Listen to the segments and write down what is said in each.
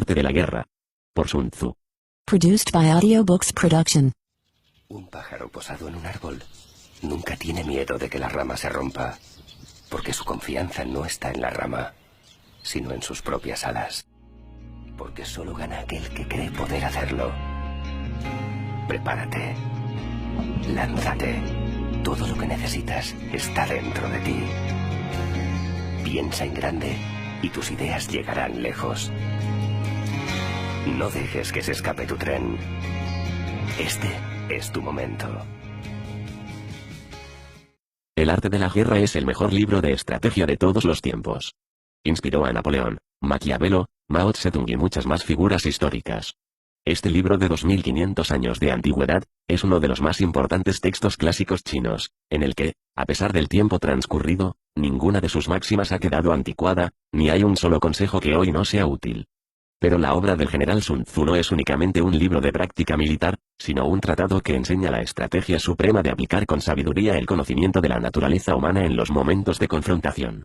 arte de la guerra. Por Sun Tzu. Produced by Audiobooks Production. Un pájaro posado en un árbol nunca tiene miedo de que la rama se rompa, porque su confianza no está en la rama, sino en sus propias alas. Porque solo gana aquel que cree poder hacerlo. Prepárate. Lánzate. Todo lo que necesitas está dentro de ti. Piensa en grande y tus ideas llegarán lejos. No dejes que se escape tu tren. Este es tu momento. El arte de la guerra es el mejor libro de estrategia de todos los tiempos. Inspiró a Napoleón, Maquiavelo, Mao Zedong y muchas más figuras históricas. Este libro de 2500 años de antigüedad, es uno de los más importantes textos clásicos chinos, en el que, a pesar del tiempo transcurrido, ninguna de sus máximas ha quedado anticuada, ni hay un solo consejo que hoy no sea útil. Pero la obra del general Sun Tzu no es únicamente un libro de práctica militar, sino un tratado que enseña la estrategia suprema de aplicar con sabiduría el conocimiento de la naturaleza humana en los momentos de confrontación.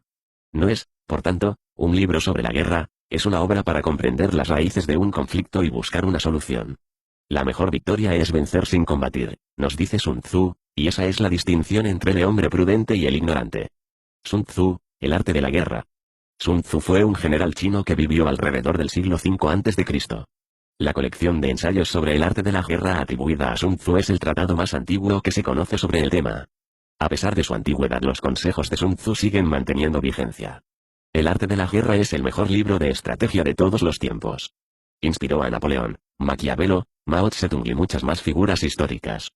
No es, por tanto, un libro sobre la guerra, es una obra para comprender las raíces de un conflicto y buscar una solución. La mejor victoria es vencer sin combatir, nos dice Sun Tzu, y esa es la distinción entre el hombre prudente y el ignorante. Sun Tzu, el arte de la guerra. Sun Tzu fue un general chino que vivió alrededor del siglo V a.C. La colección de ensayos sobre el arte de la guerra atribuida a Sun Tzu es el tratado más antiguo que se conoce sobre el tema. A pesar de su antigüedad, los consejos de Sun Tzu siguen manteniendo vigencia. El arte de la guerra es el mejor libro de estrategia de todos los tiempos. Inspiró a Napoleón, Maquiavelo, Mao Zedong y muchas más figuras históricas.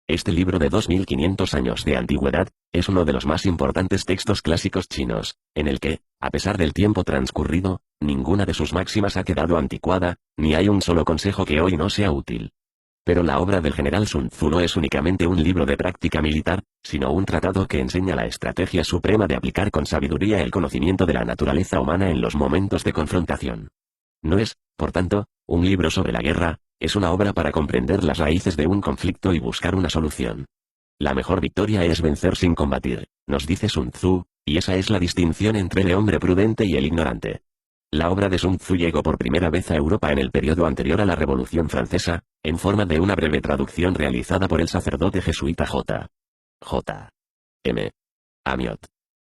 Este libro de 2500 años de antigüedad, es uno de los más importantes textos clásicos chinos, en el que, a pesar del tiempo transcurrido, ninguna de sus máximas ha quedado anticuada, ni hay un solo consejo que hoy no sea útil. Pero la obra del general Sun Tzu no es únicamente un libro de práctica militar, sino un tratado que enseña la estrategia suprema de aplicar con sabiduría el conocimiento de la naturaleza humana en los momentos de confrontación. No es, por tanto, un libro sobre la guerra, es una obra para comprender las raíces de un conflicto y buscar una solución. La mejor victoria es vencer sin combatir, nos dice Sun Tzu, y esa es la distinción entre el hombre prudente y el ignorante. La obra de Sun Tzu llegó por primera vez a Europa en el periodo anterior a la Revolución Francesa, en forma de una breve traducción realizada por el sacerdote jesuita J. M. Amiot.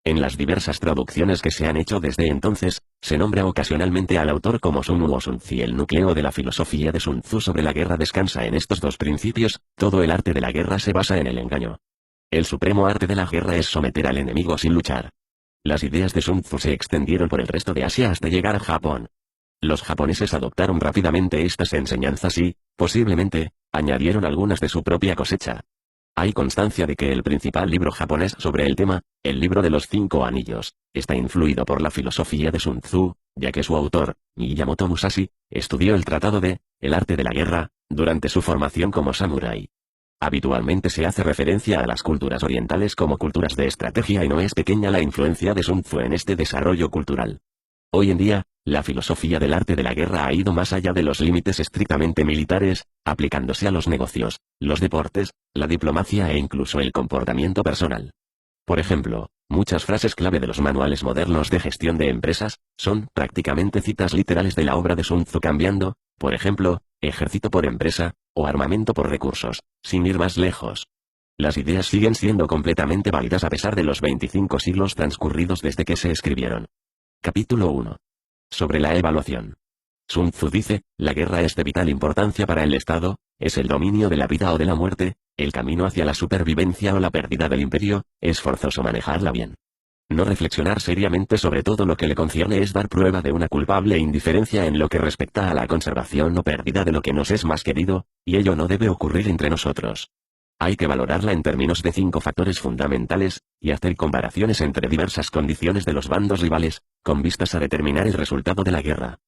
En las diversas traducciones que se han hecho desde entonces, se nombra ocasionalmente al autor como Sun Wu o Sun Zi. El núcleo de la filosofía de Sun Tzu sobre la guerra descansa en estos dos principios: todo el arte de la guerra se basa en el engaño. El supremo arte de la guerra es someter al enemigo sin luchar. Las ideas de Sun Tzu se extendieron por el resto de Asia hasta llegar a Japón. Los japoneses adoptaron rápidamente estas enseñanzas y, posiblemente, añadieron algunas de su propia cosecha. Hay constancia de que el principal libro japonés sobre el tema, el libro de los 5 anillos, está influido por la filosofía de Sun Tzu, ya que su autor, Miyamoto Musashi, estudió el tratado de El arte de la guerra durante su formación como samurái. Habitualmente se hace referencia a las culturas orientales como culturas de estrategia y no es pequeña la influencia de Sun Tzu en este desarrollo cultural. Hoy en día, la filosofía del arte de la guerra ha ido más allá de los límites estrictamente militares, aplicándose a los negocios, los deportes, la diplomacia e incluso el comportamiento personal. Por ejemplo, muchas frases clave de los manuales modernos de gestión de empresas, son prácticamente citas literales de la obra de Sun Tzu, cambiando, por ejemplo, ejército por empresa, o armamento por recursos, sin ir más lejos. Las ideas siguen siendo completamente válidas a pesar de los 25 siglos transcurridos desde que se escribieron. Capítulo 1. Sobre la evaluación. Sun Tzu dice, la guerra es de vital importancia para el Estado, es el dominio de la vida o de la muerte, el camino hacia la supervivencia o la pérdida del imperio, es forzoso manejarla bien. No reflexionar seriamente sobre todo lo que le concierne es dar prueba de una culpable indiferencia en lo que respecta a la conservación o pérdida de lo que nos es más querido, y ello no debe ocurrir entre nosotros. Hay que valorarla en términos de 5 factores fundamentales, y hacer comparaciones entre diversas condiciones de los bandos rivales, con vistas a determinar el resultado de la guerra.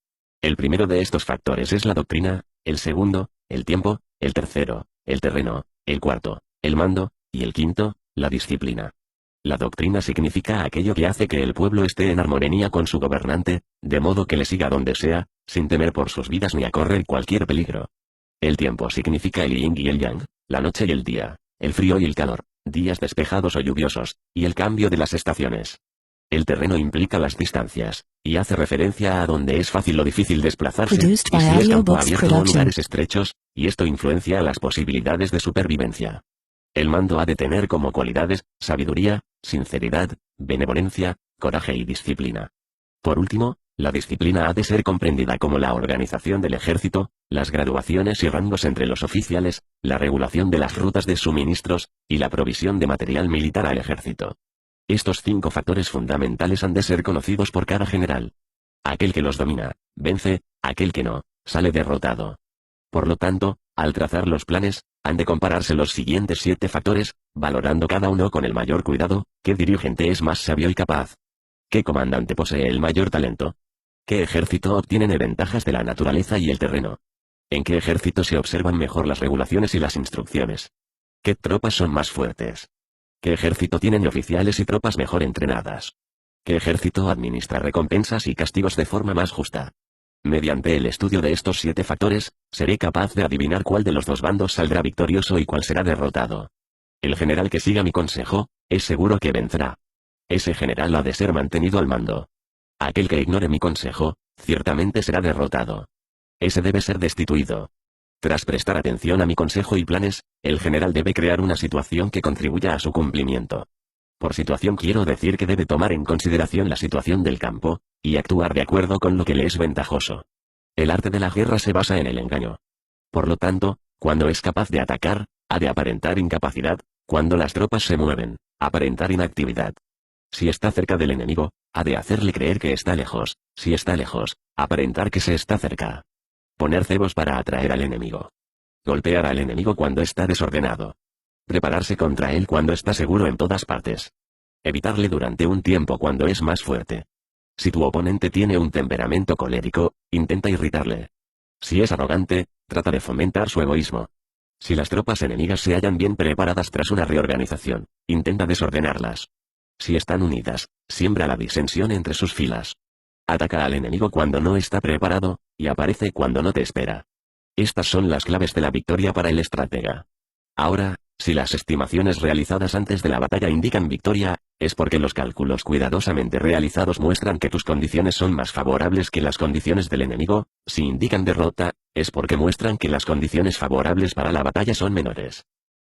El primero de estos factores es la doctrina, el segundo, el tiempo, el tercero, el terreno, el cuarto, el mando, y el quinto, la disciplina. La doctrina significa aquello que hace que el pueblo esté en armonía con su gobernante, de modo que le siga donde sea, sin temer por sus vidas ni a correr cualquier peligro. El tiempo significa el yin y el yang, la noche y el día, el frío y el calor, días despejados o lluviosos, y el cambio de las estaciones. El terreno implica las distancias, y hace referencia a donde es fácil o difícil desplazarse, Produced y by si es campo Audiobooks abierto o Production. lugares estrechos, y esto influencia las posibilidades de supervivencia. El mando ha de tener como cualidades, sabiduría, sinceridad, benevolencia, coraje y disciplina. Por último, la disciplina ha de ser comprendida como la organización del ejército, las graduaciones y rangos entre los oficiales, la regulación de las rutas de suministros, y la provisión de material militar al ejército. Estos 5 factores fundamentales han de ser conocidos por cada general. Aquel que los domina, vence; aquel que no, sale derrotado. Por lo tanto, al trazar los planes, han de compararse los siguientes 7 factores, valorando cada uno con el mayor cuidado: ¿qué dirigente es más sabio y capaz? ¿Qué comandante posee el mayor talento? ¿Qué ejército obtiene ventajas de la naturaleza y el terreno? ¿En qué ejército se observan mejor las regulaciones y las instrucciones? ¿Qué tropas son más fuertes? ¿Qué ejército tienen oficiales y tropas mejor entrenadas? ¿Qué ejército administra recompensas y castigos de forma más justa? Mediante el estudio de estos 7 factores, seré capaz de adivinar cuál de los 2 bandos saldrá victorioso y cuál será derrotado. El general que siga mi consejo, es seguro que vencerá. Ese general ha de ser mantenido al mando. Aquel que ignore mi consejo, ciertamente será derrotado. Ese debe ser destituido. Tras prestar atención a mi consejo y planes, el general debe crear una situación que contribuya a su cumplimiento. Por situación quiero decir que debe tomar en consideración la situación del campo, y actuar de acuerdo con lo que le es ventajoso. El arte de la guerra se basa en el engaño. Por lo tanto, cuando es capaz de atacar, ha de aparentar incapacidad; cuando las tropas se mueven, aparentar inactividad. Si está cerca del enemigo, ha de hacerle creer que está lejos; si está lejos, aparentar que se está cerca. Poner cebos para atraer al enemigo. Golpear al enemigo cuando está desordenado. Prepararse contra él cuando está seguro en todas partes. Evitarle durante un tiempo cuando es más fuerte. Si tu oponente tiene un temperamento colérico, intenta irritarle. Si es arrogante, trata de fomentar su egoísmo. Si las tropas enemigas se hallan bien preparadas tras una reorganización, intenta desordenarlas. Si están unidas, siembra la disensión entre sus filas. Ataca al enemigo cuando no está preparado, y aparece cuando no te espera. Estas son las claves de la victoria para el estratega. Ahora, si las estimaciones realizadas antes de la batalla indican victoria, es porque los cálculos cuidadosamente realizados muestran que tus condiciones son más favorables que las condiciones del enemigo; si indican derrota, es porque muestran que las condiciones favorables para la batalla son menores.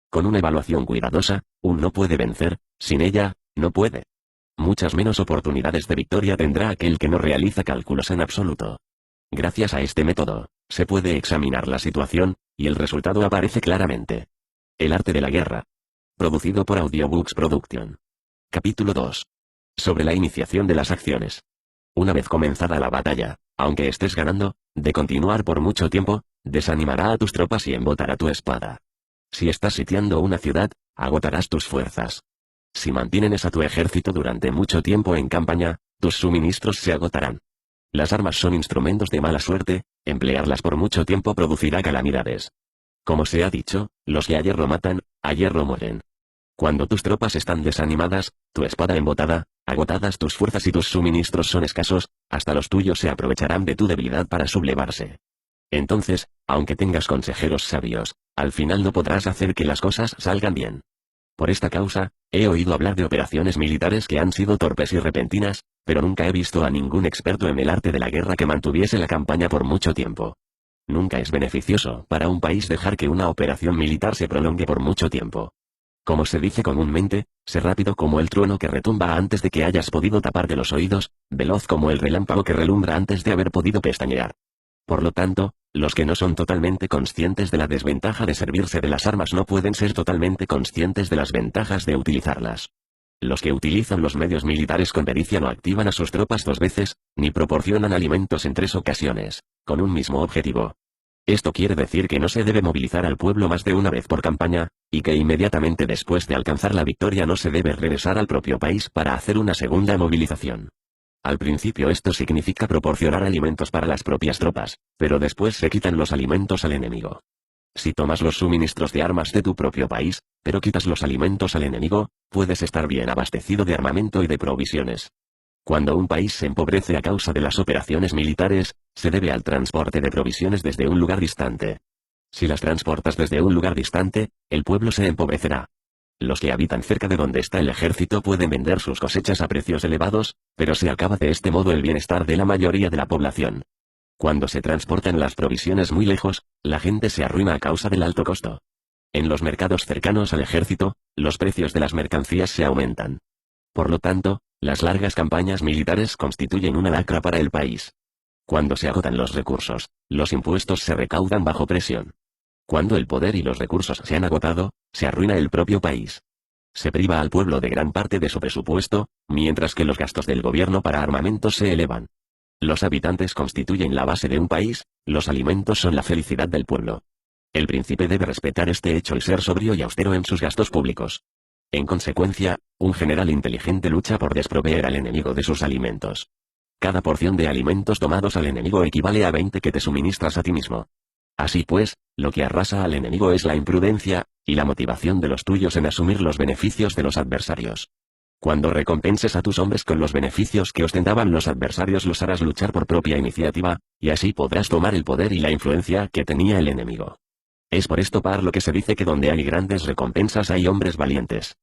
Con una evaluación cuidadosa, no puede vencer; sin ella, no puede. Muchas menos oportunidades de victoria tendrá aquel que no realiza cálculos en absoluto. Gracias a este método, se puede examinar la situación, y el resultado aparece claramente. El arte de la guerra. Producido por Audiobooks Production. Capítulo 2. Sobre la iniciación de las acciones. Una vez comenzada la batalla, aunque estés ganando, de continuar por mucho tiempo, desanimará a tus tropas y embotará tu espada. Si estás sitiando una ciudad, agotarás tus fuerzas. Si mantienes a tu ejército durante mucho tiempo en campaña, tus suministros se agotarán. Las armas son instrumentos de mala suerte; emplearlas por mucho tiempo producirá calamidades. Como se ha dicho, los que a hierro matan, a hierro mueren. Cuando tus tropas están desanimadas, tu espada embotada, agotadas tus fuerzas y tus suministros son escasos, hasta los tuyos se aprovecharán de tu debilidad para sublevarse. Entonces, aunque tengas consejeros sabios, al final no podrás hacer que las cosas salgan bien. Por esta causa, he oído hablar de operaciones militares que han sido torpes y repentinas, pero nunca he visto a ningún experto en el arte de la guerra que mantuviese la campaña por mucho tiempo. Nunca es beneficioso para un país dejar que una operación militar se prolongue por mucho tiempo. Como se dice comúnmente, sé rápido como el trueno que retumba antes de que hayas podido taparte los oídos; veloz como el relámpago que relumbra antes de haber podido pestañear. Por lo tanto, los que no son totalmente conscientes de la desventaja de servirse de las armas no pueden ser totalmente conscientes de las ventajas de utilizarlas. Los que utilizan los medios militares con pericia no activan a sus tropas 2 veces, ni proporcionan alimentos en 3 ocasiones, con un mismo objetivo. Esto quiere decir que no se debe movilizar al pueblo más de una vez por campaña, y que inmediatamente después de alcanzar la victoria no se debe regresar al propio país para hacer una segunda movilización. Al principio esto significa proporcionar alimentos para las propias tropas, pero después se quitan los alimentos al enemigo. Si tomas los suministros de armas de tu propio país, pero quitas los alimentos al enemigo, puedes estar bien abastecido de armamento y de provisiones. Cuando un país se empobrece a causa de las operaciones militares, se debe al transporte de provisiones desde un lugar distante. Si las transportas desde un lugar distante, el pueblo se empobrecerá. Los que habitan cerca de donde está el ejército pueden vender sus cosechas a precios elevados, pero se acaba de este modo el bienestar de la mayoría de la población. Cuando se transportan las provisiones muy lejos, la gente se arruina a causa del alto costo. En los mercados cercanos al ejército, los precios de las mercancías se aumentan. Por lo tanto, las largas campañas militares constituyen una lacra para el país. Cuando se agotan los recursos, los impuestos se recaudan bajo presión. Cuando el poder y los recursos se han agotado, se arruina el propio país. Se priva al pueblo de gran parte de su presupuesto, mientras que los gastos del gobierno para armamentos se elevan. Los habitantes constituyen la base de un país, los alimentos son la felicidad del pueblo. El príncipe debe respetar este hecho y ser sobrio y austero en sus gastos públicos. En consecuencia, un general inteligente lucha por desproveer al enemigo de sus alimentos. Cada porción de alimentos tomados al enemigo equivale a 20 que te suministras a ti mismo. Así pues, lo que arrasa al enemigo es la imprudencia, y la motivación de los tuyos en asumir los beneficios de los adversarios. Cuando recompenses a tus hombres con los beneficios que ostentaban los adversarios los harás luchar por propia iniciativa, y así podrás tomar el poder y la influencia que tenía el enemigo. Es por esto por lo que se dice que donde hay grandes recompensas hay hombres valientes.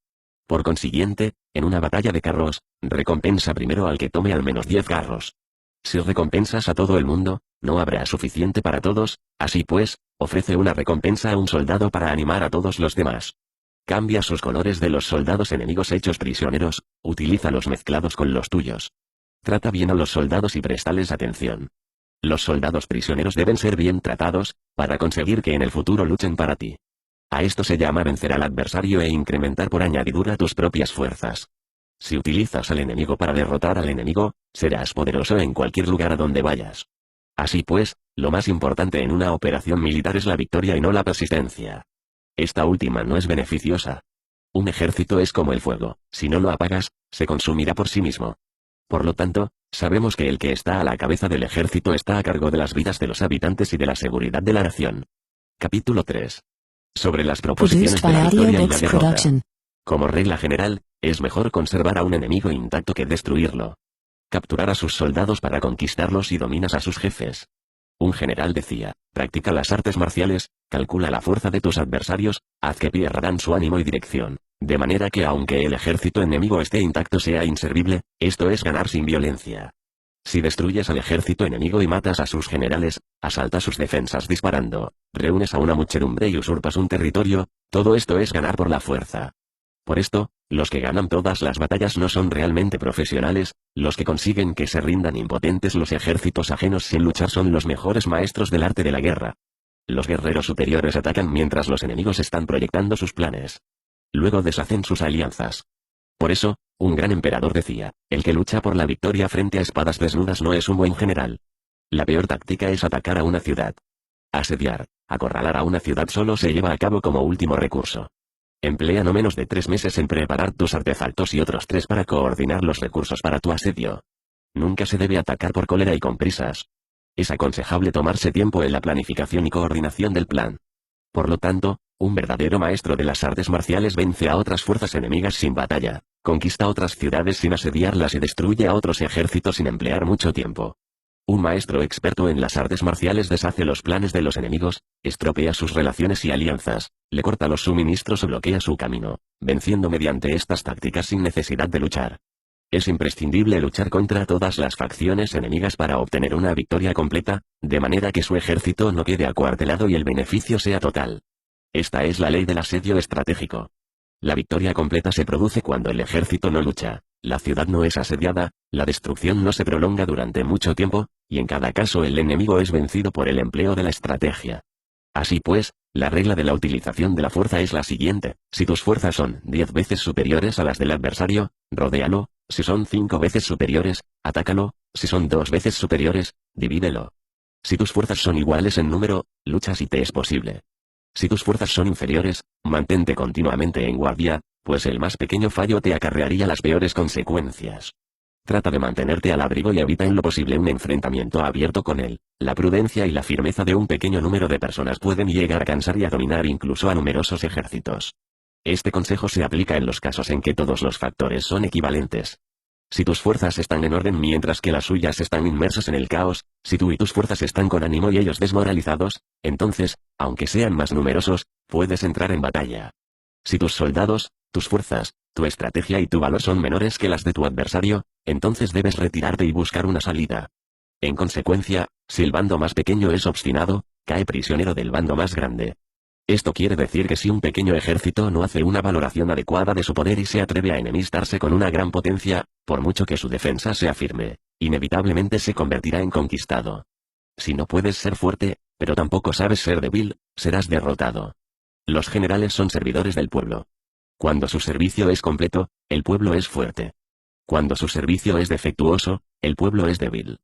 Por consiguiente, en una batalla de carros, recompensa primero al que tome al menos 10 carros. Si recompensas a todo el mundo, no habrá suficiente para todos, así pues, ofrece una recompensa a un soldado para animar a todos los demás. Cambia sus colores de los soldados enemigos hechos prisioneros, utilízalos mezclados con los tuyos. Trata bien a los soldados y préstales atención. Los soldados prisioneros deben ser bien tratados, para conseguir que en el futuro luchen para ti. A esto se llama vencer al adversario e incrementar por añadidura tus propias fuerzas. Si utilizas al enemigo para derrotar al enemigo, serás poderoso en cualquier lugar a donde vayas. Así pues, lo más importante en una operación militar es la victoria y no la persistencia. Esta última no es beneficiosa. Un ejército es como el fuego, si no lo apagas, se consumirá por sí mismo. Por lo tanto, sabemos que el que está a la cabeza del ejército está a cargo de las vidas de los habitantes y de la seguridad de la nación. Capítulo 3. Sobre las proposiciones de la victoria y la derrota. Como regla general, es mejor conservar a un enemigo intacto que destruirlo. Capturar a sus soldados para conquistarlos y dominas a sus jefes. Un general decía, practica las artes marciales, calcula la fuerza de tus adversarios, haz que pierdan su ánimo y dirección, de manera que aunque el ejército enemigo esté intacto sea inservible, esto es ganar sin violencia. Si destruyes al ejército enemigo y matas a sus generales, asaltas sus defensas disparando, reúnes a una muchedumbre y usurpas un territorio, todo esto es ganar por la fuerza. Por esto, los que ganan todas las batallas no son realmente profesionales, los que consiguen que se rindan impotentes los ejércitos ajenos sin luchar son los mejores maestros del arte de la guerra. Los guerreros superiores atacan mientras los enemigos están proyectando sus planes. Luego deshacen sus alianzas. Por eso, un gran emperador decía, el que lucha por la victoria frente a espadas desnudas no es un buen general. La peor táctica es atacar a una ciudad. Asediar, acorralar a una ciudad solo se lleva a cabo como último recurso. Emplea no menos de 3 meses en preparar tus artefactos y otros 3 para coordinar los recursos para tu asedio. Nunca se debe atacar por cólera y con prisas. Es aconsejable tomarse tiempo en la planificación y coordinación del plan. Por lo tanto, un verdadero maestro de las artes marciales vence a otras fuerzas enemigas sin batalla, conquista otras ciudades sin asediarlas y destruye a otros ejércitos sin emplear mucho tiempo. Un maestro experto en las artes marciales deshace los planes de los enemigos, estropea sus relaciones y alianzas, le corta los suministros o bloquea su camino, venciendo mediante estas tácticas sin necesidad de luchar. Es imprescindible luchar contra todas las facciones enemigas para obtener una victoria completa, de manera que su ejército no quede acuartelado y el beneficio sea total. Esta es la ley del asedio estratégico. La victoria completa se produce cuando el ejército no lucha, la ciudad no es asediada, la destrucción no se prolonga durante mucho tiempo, y en cada caso el enemigo es vencido por el empleo de la estrategia. Así pues, la regla de la utilización de la fuerza es la siguiente: si tus fuerzas son 10 veces superiores a las del adversario, rodéalo; si son 5 veces superiores, atácalo; si son 2 veces superiores, divídelo. Si tus fuerzas son iguales en número, lucha si te es posible. Si tus fuerzas son inferiores, mantente continuamente en guardia, pues el más pequeño fallo te acarrearía las peores consecuencias. Trata de mantenerte al abrigo y evita en lo posible un enfrentamiento abierto con él. La prudencia y la firmeza de un pequeño número de personas pueden llegar a cansar y a dominar incluso a numerosos ejércitos. Este consejo se aplica en los casos en que todos los factores son equivalentes. Si tus fuerzas están en orden mientras que las suyas están inmersas en el caos, si tú y tus fuerzas están con ánimo y ellos desmoralizados, entonces, aunque sean más numerosos, puedes entrar en batalla. Si tus soldados, tus fuerzas, tu estrategia y tu valor son menores que las de tu adversario, entonces debes retirarte y buscar una salida. En consecuencia, si el bando más pequeño es obstinado, cae prisionero del bando más grande. Esto quiere decir que si un pequeño ejército no hace una valoración adecuada de su poder y se atreve a enemistarse con una gran potencia, por mucho que su defensa sea firme, inevitablemente se convertirá en conquistado. Si no puedes ser fuerte, pero tampoco sabes ser débil, serás derrotado. Los generales son servidores del pueblo. Cuando su servicio es completo, el pueblo es fuerte. Cuando su servicio es defectuoso, el pueblo es débil.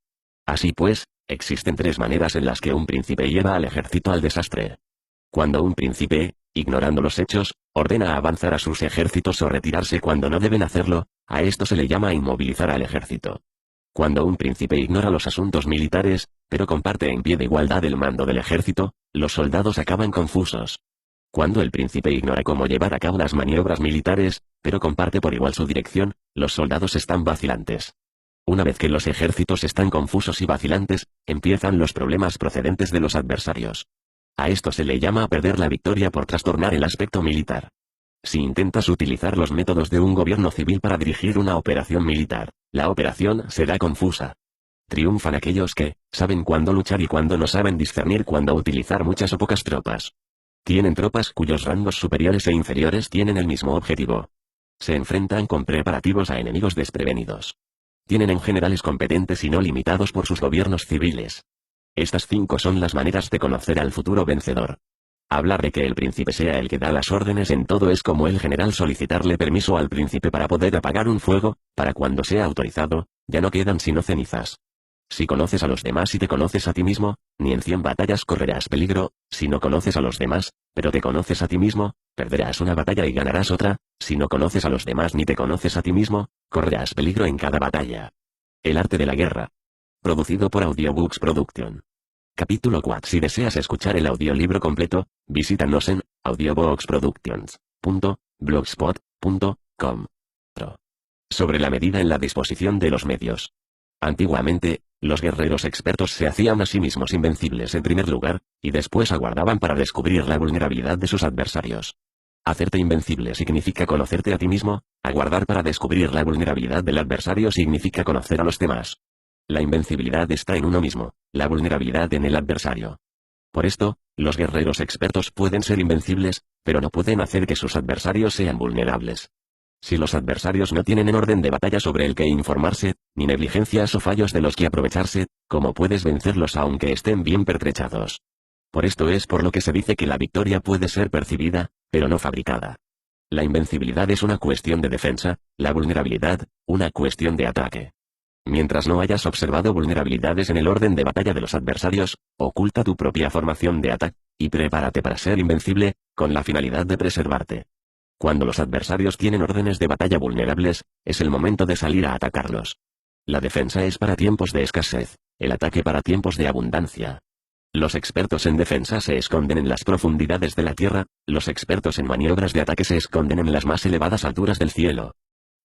Así pues, existen tres maneras en las que un príncipe lleva al ejército al desastre. Cuando un príncipe, ignorando los hechos, ordena avanzar a sus ejércitos o retirarse cuando no deben hacerlo, a esto se le llama inmovilizar al ejército. Cuando un príncipe ignora los asuntos militares, pero comparte en pie de igualdad el mando del ejército, los soldados acaban confusos. Cuando el príncipe ignora cómo llevar a cabo las maniobras militares, pero comparte por igual su dirección, los soldados están vacilantes. Una vez que los ejércitos están confusos y vacilantes, empiezan los problemas procedentes de los adversarios. A esto se le llama perder la victoria por trastornar el aspecto militar. Si intentas utilizar los métodos de un gobierno civil para dirigir una operación militar, la operación será confusa. Triunfan aquellos que saben cuándo luchar y cuándo no saben discernir cuándo utilizar muchas o pocas tropas. Tienen tropas cuyos rangos superiores e inferiores tienen el mismo objetivo. Se enfrentan con preparativos a enemigos desprevenidos. Tienen en generales competentes y no limitados por sus gobiernos civiles. Estas 5 son las maneras de conocer al futuro vencedor. Hablar de que el príncipe sea el que da las órdenes en todo es como el general solicitarle permiso al príncipe para poder apagar un fuego, para cuando sea autorizado, ya no quedan sino cenizas. Si conoces a los demás y te conoces a ti mismo, ni en 100 batallas correrás peligro. Si no conoces a los demás, pero te conoces a ti mismo, perderás una batalla y ganarás otra. Si no conoces a los demás ni te conoces a ti mismo, correrás peligro en cada batalla. El arte de la guerra. Producido por Audiobooks Production. Capítulo 4. Si deseas escuchar el audiolibro completo, visítanos en audioboxproductions.blogspot.com. Sobre la medida en la disposición de los medios. Antiguamente, los guerreros expertos se hacían a sí mismos invencibles en primer lugar, y después aguardaban para descubrir la vulnerabilidad de sus adversarios. Hacerte invencible significa conocerte a ti mismo, aguardar para descubrir la vulnerabilidad del adversario significa conocer a los demás. La invencibilidad está en uno mismo, la vulnerabilidad en el adversario. Por esto, los guerreros expertos pueden ser invencibles, pero no pueden hacer que sus adversarios sean vulnerables. Si los adversarios no tienen un orden de batalla sobre el que informarse, ni negligencias o fallos de los que aprovecharse, ¿cómo puedes vencerlos aunque estén bien pertrechados? Por esto es por lo que se dice que la victoria puede ser percibida, pero no fabricada. La invencibilidad es una cuestión de defensa, la vulnerabilidad, una cuestión de ataque. Mientras no hayas observado vulnerabilidades en el orden de batalla de los adversarios, oculta tu propia formación de ataque, y prepárate para ser invencible, con la finalidad de preservarte. Cuando los adversarios tienen órdenes de batalla vulnerables, es el momento de salir a atacarlos. La defensa es para tiempos de escasez, el ataque para tiempos de abundancia. Los expertos en defensa se esconden en las profundidades de la tierra, los expertos en maniobras de ataque se esconden en las más elevadas alturas del cielo.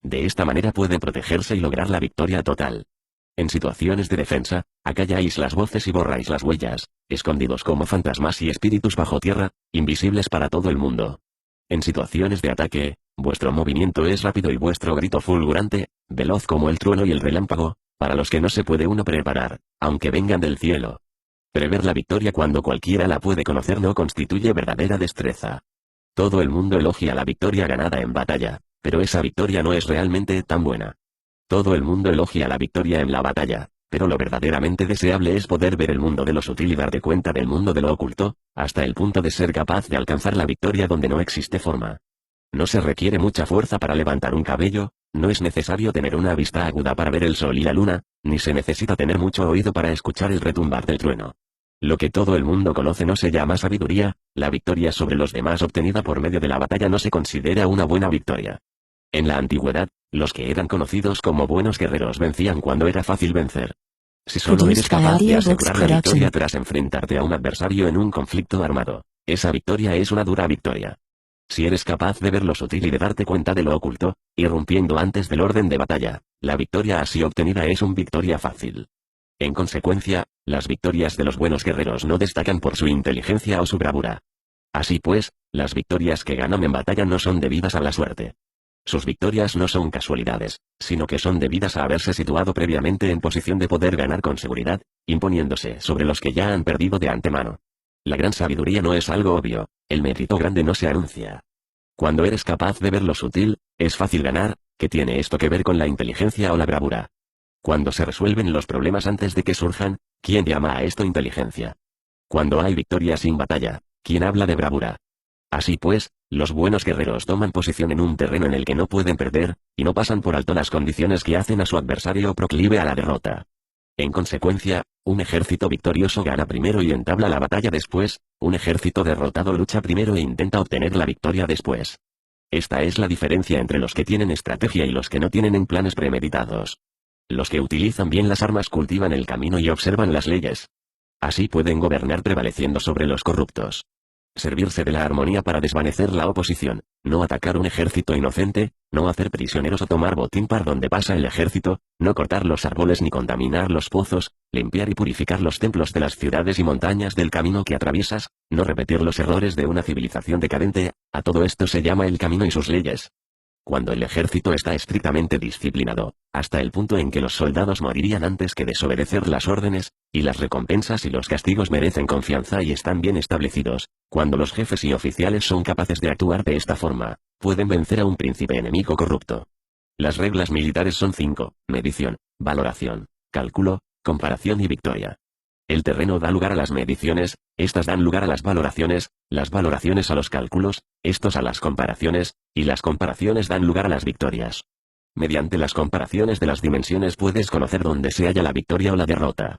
De esta manera pueden protegerse y lograr la victoria total. En situaciones de defensa, acalláis las voces y borráis las huellas, escondidos como fantasmas y espíritus bajo tierra, invisibles para todo el mundo. En situaciones de ataque, vuestro movimiento es rápido y vuestro grito fulgurante, veloz como el trueno y el relámpago, para los que no se puede uno preparar, aunque vengan del cielo. Prever la victoria cuando cualquiera la puede conocer no constituye verdadera destreza. Todo el mundo elogia la victoria ganada en batalla, pero esa victoria no es realmente tan buena. Todo el mundo elogia la victoria en la batalla, pero lo verdaderamente deseable es poder ver el mundo de lo sutil y darte cuenta del mundo de lo oculto, hasta el punto de ser capaz de alcanzar la victoria donde no existe forma. No se requiere mucha fuerza para levantar un cabello, no es necesario tener una vista aguda para ver el sol y la luna, ni se necesita tener mucho oído para escuchar el retumbar del trueno. Lo que todo el mundo conoce no se llama sabiduría, la victoria sobre los demás obtenida por medio de la batalla no se considera una buena victoria. En la antigüedad, los que eran conocidos como buenos guerreros vencían cuando era fácil vencer. Si solo eres capaz de asegurar la victoria tras enfrentarte a un adversario en un conflicto armado, esa victoria es una dura victoria. Si eres capaz de ver lo sutil y de darte cuenta de lo oculto, irrumpiendo antes del orden de batalla, la victoria así obtenida es una victoria fácil. En consecuencia, las victorias de los buenos guerreros no destacan por su inteligencia o su bravura. Así pues, las victorias que ganan en batalla no son debidas a la suerte. Sus victorias no son casualidades, sino que son debidas a haberse situado previamente en posición de poder ganar con seguridad, imponiéndose sobre los que ya han perdido de antemano. La gran sabiduría no es algo obvio, el mérito grande no se anuncia. Cuando eres capaz de ver lo sutil, es fácil ganar, ¿qué tiene esto que ver con la inteligencia o la bravura? Cuando se resuelven los problemas antes de que surjan, ¿quién llama a esto inteligencia? Cuando hay victoria sin batalla, ¿quién habla de bravura? Así pues, los buenos guerreros toman posición en un terreno en el que no pueden perder, y no pasan por alto las condiciones que hacen a su adversario proclive a la derrota. En consecuencia, un ejército victorioso gana primero y entabla la batalla después, un ejército derrotado lucha primero e intenta obtener la victoria después. Esta es la diferencia entre los que tienen estrategia y los que no tienen en planes premeditados. Los que utilizan bien las armas cultivan el camino y observan las leyes. Así pueden gobernar prevaleciendo sobre los corruptos. Servirse de la armonía para desvanecer la oposición, no atacar un ejército inocente, no hacer prisioneros o tomar botín por donde pasa el ejército, no cortar los árboles ni contaminar los pozos, limpiar y purificar los templos de las ciudades y montañas del camino que atraviesas, no repetir los errores de una civilización decadente, a todo esto se llama el camino y sus leyes. Cuando el ejército está estrictamente disciplinado, hasta el punto en que los soldados morirían antes que desobedecer las órdenes, y las recompensas y los castigos merecen confianza y están bien establecidos, cuando los jefes y oficiales son capaces de actuar de esta forma, pueden vencer a un príncipe enemigo corrupto. Las reglas militares son 5, medición, valoración, cálculo, comparación y victoria. El terreno da lugar a las mediciones, estas dan lugar a las valoraciones a los cálculos, estos a las comparaciones, y las comparaciones dan lugar a las victorias. Mediante las comparaciones de las dimensiones puedes conocer dónde se halla la victoria o la derrota.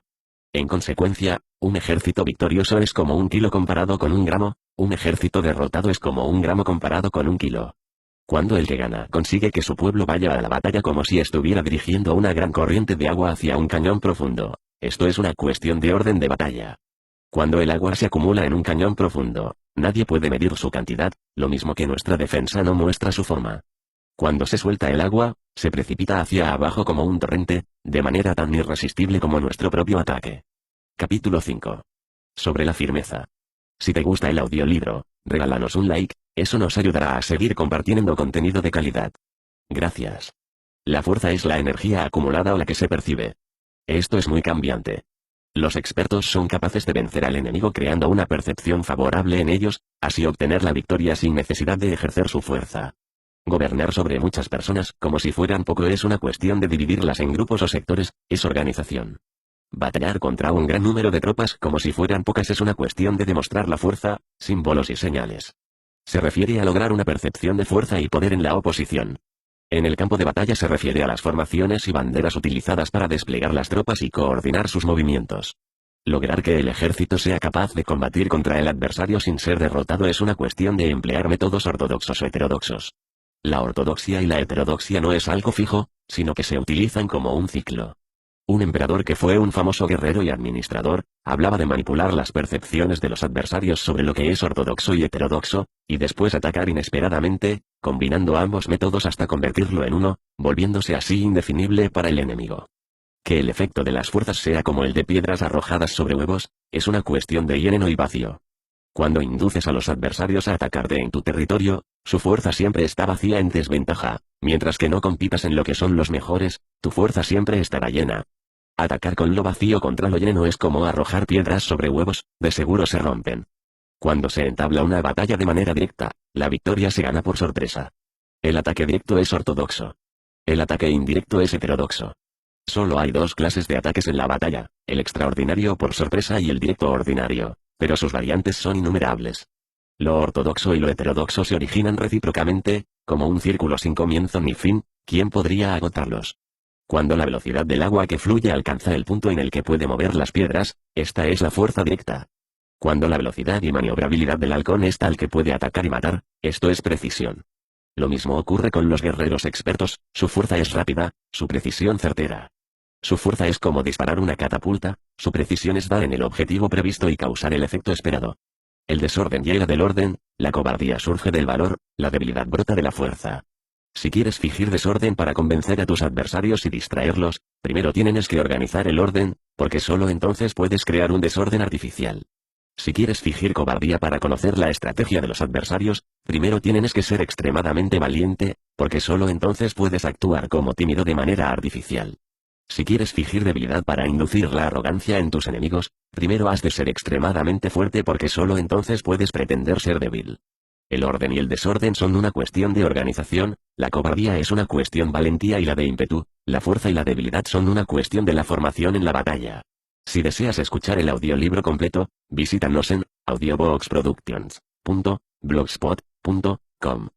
En consecuencia, un ejército victorioso es como 1 kilo comparado con 1 gramo, un ejército derrotado es como 1 gramo comparado con 1 kilo. Cuando el que gana consigue que su pueblo vaya a la batalla como si estuviera dirigiendo una gran corriente de agua hacia un cañón profundo, esto es una cuestión de orden de batalla. Cuando el agua se acumula en un cañón profundo, nadie puede medir su cantidad, lo mismo que nuestra defensa no muestra su forma. Cuando se suelta el agua, se precipita hacia abajo como un torrente, de manera tan irresistible como nuestro propio ataque. Capítulo 5. Sobre la firmeza. Si te gusta el audiolibro, regálanos un like, eso nos ayudará a seguir compartiendo contenido de calidad. Gracias. La fuerza es la energía acumulada o la que se percibe. Esto es muy cambiante. Los expertos son capaces de vencer al enemigo creando una percepción favorable en ellos, así obtener la victoria sin necesidad de ejercer su fuerza. Gobernar sobre muchas personas como si fueran poco es una cuestión de dividirlas en grupos o sectores, es organización. Batallar contra un gran número de tropas como si fueran pocas es una cuestión de demostrar la fuerza, símbolos y señales. Se refiere a lograr una percepción de fuerza y poder en la oposición. En el campo de batalla se refiere a las formaciones y banderas utilizadas para desplegar las tropas y coordinar sus movimientos. Lograr que el ejército sea capaz de combatir contra el adversario sin ser derrotado es una cuestión de emplear métodos ortodoxos o heterodoxos. La ortodoxia y la heterodoxia no es algo fijo, sino que se utilizan como un ciclo. Un emperador que fue un famoso guerrero y administrador, hablaba de manipular las percepciones de los adversarios sobre lo que es ortodoxo y heterodoxo, y después atacar inesperadamente, combinando ambos métodos hasta convertirlo en uno, volviéndose así indefinible para el enemigo. Que el efecto de las fuerzas sea como el de piedras arrojadas sobre huevos, es una cuestión de lleno y vacío. Cuando induces a los adversarios a atacarte en tu territorio, su fuerza siempre está vacía en desventaja, mientras que no compitas en lo que son los mejores, tu fuerza siempre estará llena. Atacar con lo vacío contra lo lleno es como arrojar piedras sobre huevos, de seguro se rompen. Cuando se entabla una batalla de manera directa, la victoria se gana por sorpresa. El ataque directo es ortodoxo. El ataque indirecto es heterodoxo. Solo hay 2 clases de ataques en la batalla, el extraordinario por sorpresa y el directo ordinario, pero sus variantes son innumerables. Lo ortodoxo y lo heterodoxo se originan recíprocamente, como un círculo sin comienzo ni fin, ¿quién podría agotarlos? Cuando la velocidad del agua que fluye alcanza el punto en el que puede mover las piedras, esta es la fuerza directa. Cuando la velocidad y maniobrabilidad del halcón es tal que puede atacar y matar, esto es precisión. Lo mismo ocurre con los guerreros expertos, su fuerza es rápida, su precisión certera. Su fuerza es como disparar una catapulta, su precisión es dar en el objetivo previsto y causar el efecto esperado. El desorden llega del orden, la cobardía surge del valor, la debilidad brota de la fuerza. Si quieres fingir desorden para convencer a tus adversarios y distraerlos, primero tienes que organizar el orden, porque solo entonces puedes crear un desorden artificial. Si quieres fingir cobardía para conocer la estrategia de los adversarios, primero tienes que ser extremadamente valiente, porque solo entonces puedes actuar como tímido de manera artificial. Si quieres fingir debilidad para inducir la arrogancia en tus enemigos, primero has de ser extremadamente fuerte porque solo entonces puedes pretender ser débil. El orden y el desorden son una cuestión de organización, la cobardía es una cuestión valentía y la de ímpetu, la fuerza y la debilidad son una cuestión de la formación en la batalla. Si deseas escuchar el audiolibro completo, visítanos en audioboxproductions.blogspot.com.